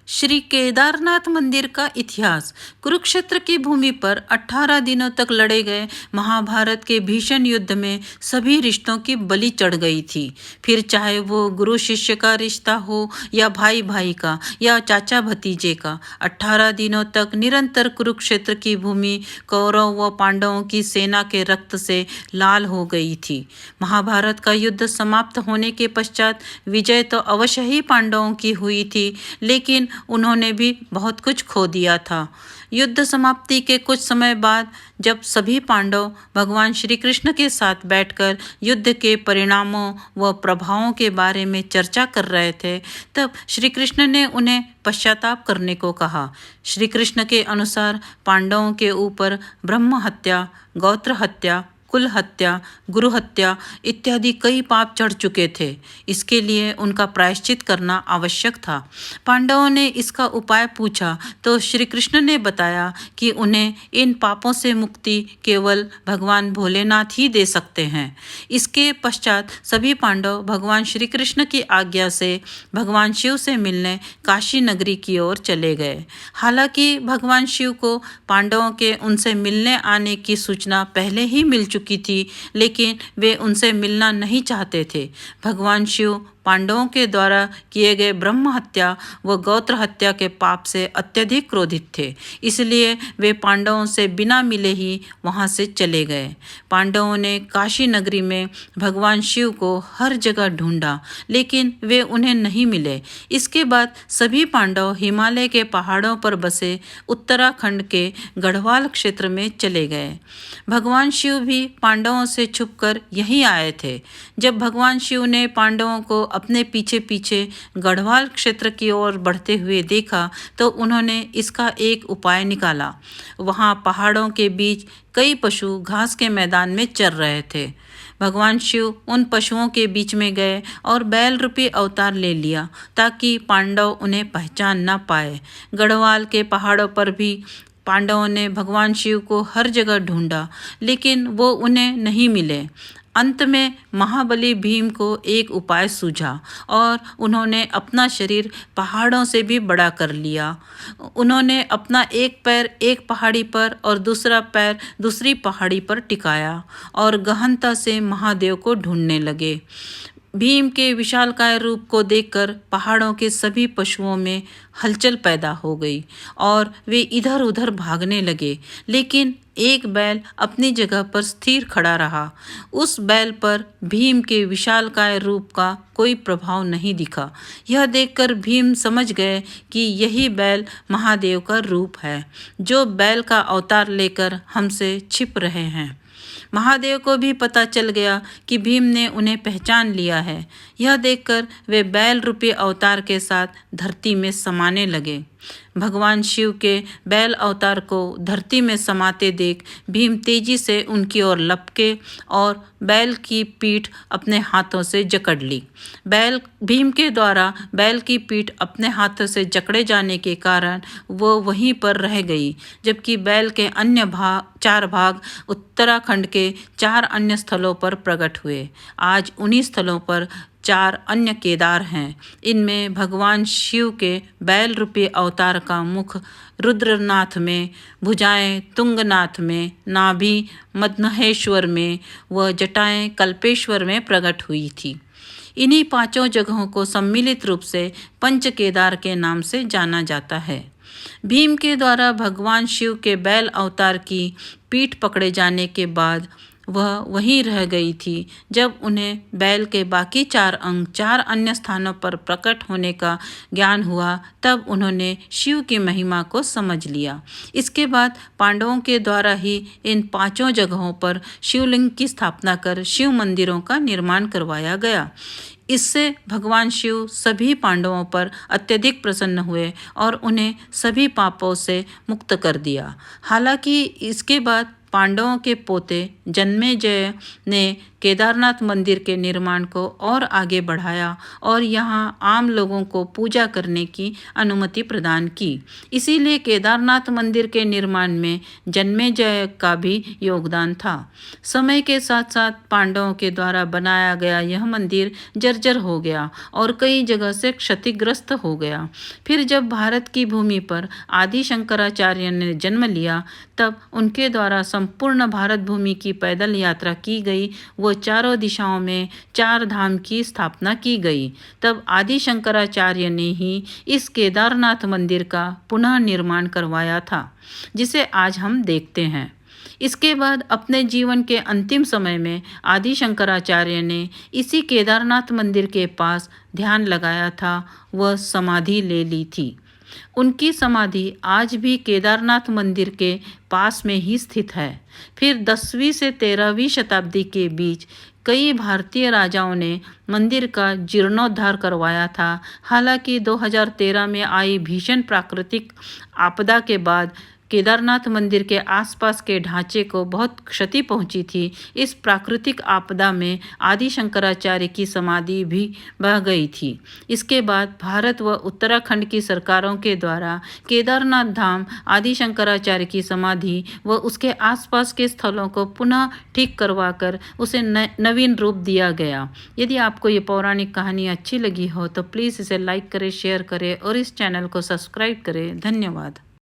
श्री केदारनाथ मंदिर का इतिहास। कुरुक्षेत्र की भूमि पर 18 दिनों तक लड़े गए महाभारत के भीषण युद्ध में सभी रिश्तों की बलि चढ़ गई थी। फिर चाहे वो गुरु शिष्य का रिश्ता हो या भाई भाई का या चाचा भतीजे का, 18 दिनों तक निरंतर कुरुक्षेत्र की भूमि कौरव व पांडवों की सेना के रक्त से लाल हो गई थी। महाभारत का युद्ध समाप्त होने के पश्चात विजय तो अवश्य ही पांडवों की हुई थी, लेकिन उन्होंने भी बहुत कुछ खो दिया था। युद्ध समाप्ति के कुछ समय बाद जब सभी पांडव भगवान श्री कृष्ण के साथ बैठकर युद्ध के परिणामों व प्रभावों के बारे में चर्चा कर रहे थे, तब श्री कृष्ण ने उन्हें पश्चाताप करने को कहा। श्री कृष्ण के अनुसार पांडवों के ऊपर ब्रह्म हत्या, गोत्र हत्या, कुल हत्या, गुरु हत्या इत्यादि कई पाप चढ़ चुके थे। इसके लिए उनका प्रायश्चित करना आवश्यक था। पांडवों ने इसका उपाय पूछा तो श्री कृष्ण ने बताया कि उन्हें इन पापों से मुक्ति केवल भगवान भोलेनाथ ही दे सकते हैं। इसके पश्चात सभी पांडव भगवान श्री कृष्ण की आज्ञा से भगवान शिव से मिलने काशी नगरी की ओर चले गए। हालांकि भगवान शिव को पांडवों के उनसे मिलने आने की सूचना पहले ही मिल चुकी थी, लेकिन वे उनसे मिलना नहीं चाहते थे। भगवान शिव पांडवों के द्वारा किए गए ब्रह्म हत्या व गोत्र हत्या के पाप से अत्यधिक क्रोधित थे, इसलिए वे पांडवों से बिना मिले ही वहां से चले गए। पांडवों ने काशी नगरी में भगवान शिव को हर जगह ढूंढा, लेकिन वे उन्हें नहीं मिले। इसके बाद सभी पांडव हिमालय के पहाड़ों पर बसे उत्तराखंड के गढ़वाल क्षेत्र में चले गए। भगवान शिव भी पांडवों से छुपकर यहीं आए थे। जब भगवान शिव ने पांडवों को अपने पीछे पीछे गढ़वाल क्षेत्र की ओर बढ़ते हुए देखा तो उन्होंने इसका एक उपाय निकाला। वहां पहाड़ों के बीच कई पशु घास के मैदान में चर रहे थे। भगवान शिव उन पशुओं के बीच में गए और बैल रूपी अवतार ले लिया ताकि पांडव उन्हें पहचान न पाए। गढ़वाल के पहाड़ों पर भी पांडवों ने भगवान शिव को हर जगह ढूंढा, लेकिन वो उन्हें नहीं मिले। अंत में महाबली भीम को एक उपाय सूझा और उन्होंने अपना शरीर पहाड़ों से भी बड़ा कर लिया। उन्होंने अपना एक पैर एक पहाड़ी पर और दूसरा पैर दूसरी पहाड़ी पर टिकाया और गहनता से महादेव को ढूंढने लगे। भीम के विशालकाय रूप को देखकर पहाड़ों के सभी पशुओं में हलचल पैदा हो गई और वे इधर उधर भागने लगे, लेकिन एक बैल अपनी जगह पर स्थिर खड़ा रहा। उस बैल पर भीम के विशालकाय रूप का कोई प्रभाव नहीं दिखा। यह देखकर भीम समझ गए कि यही बैल महादेव का रूप है, जो बैल का अवतार लेकर हमसे छिप रहे हैं। महादेव को भी पता चल गया कि भीम ने उन्हें पहचान लिया है। यह देखकर वे बैल रूपी अवतार के साथ धरती में समाने लगे। भगवान शिव के बैल अवतार को धरती में समाते देख भीम तेजी से उनकी ओर लपके और बैल की पीठ अपने हाथों से जकड़ ली। भीम के द्वारा बैल की पीठ अपने हाथों से जकड़े जाने के कारण वो वहीं पर रह गई, जबकि बैल के अन्य चार भाग उत्तराखंड के 4 अन्य स्थलों पर प्रकट हुए। आज उन्हीं स्थलों पर 4 अन्य केदार हैं। इनमें भगवान शिव के बैल रूपी अवतार का मुख रुद्रनाथ में, भुजाएं तुंगनाथ में, नाभि मदनहेश्वर में व जटाएं कल्पेश्वर में प्रकट हुई थी। इन्हीं 5 जगहों को सम्मिलित रूप से पंच केदार के नाम से जाना जाता है। भीम के द्वारा भगवान शिव के बैल अवतार की पीठ पकड़े जाने के बाद वह वहीं रह गई थी। जब उन्हें बैल के बाकी 4 अंग 4 अन्य स्थानों पर प्रकट होने का ज्ञान हुआ, तब उन्होंने शिव की महिमा को समझ लिया। इसके बाद पांडवों के द्वारा ही इन 5 जगहों पर शिवलिंग की स्थापना कर शिव मंदिरों का निर्माण करवाया गया। इससे भगवान शिव सभी पांडवों पर अत्यधिक प्रसन्न हुए और उन्हें सभी पापों से मुक्त कर दिया। हालांकि इसके बाद पांडवों के पोते जन्मेजय ने केदारनाथ मंदिर के निर्माण को और आगे बढ़ाया और यहाँ आम लोगों को पूजा करने की अनुमति प्रदान की। इसीलिए केदारनाथ मंदिर के निर्माण में जन्मेजय का भी योगदान था। समय के साथ साथ पांडवों के द्वारा बनाया गया यह मंदिर जर्जर हो गया और कई जगह से क्षतिग्रस्त हो गया। फिर जब भारत की भूमि पर आदि शंकराचार्य ने जन्म लिया, तब उनके द्वारा संपूर्ण भारत भूमि की पैदल यात्रा की गई व चारों दिशाओं में 4 धाम की स्थापना की गई। तब आदि शंकराचार्य ने ही इस केदारनाथ मंदिर का पुनः निर्माण करवाया था, जिसे आज हम देखते हैं। इसके बाद अपने जीवन के अंतिम समय में आदि शंकराचार्य ने इसी केदारनाथ मंदिर के पास ध्यान लगाया था व समाधि ले ली थी। उनकी समाधि आज भी केदारनाथ मंदिर के पास में ही स्थित है। फिर 10वीं से 13वीं शताब्दी के बीच कई भारतीय राजाओं ने मंदिर का जीर्णोद्धार करवाया था। हालांकि 2013 में आई भीषण प्राकृतिक आपदा के बाद केदारनाथ मंदिर के आसपास के ढांचे को बहुत क्षति पहुंची थी। इस प्राकृतिक आपदा में आदि शंकराचार्य की समाधि भी बह गई थी। इसके बाद भारत व उत्तराखंड की सरकारों के द्वारा केदारनाथ धाम, आदि शंकराचार्य की समाधि व उसके आसपास के स्थलों को पुनः ठीक करवाकर उसे नवीन रूप दिया गया। यदि आपको ये पौराणिक कहानी अच्छी लगी हो तो प्लीज़ इसे लाइक करें, शेयर करें और इस चैनल को सब्सक्राइब करें। धन्यवाद।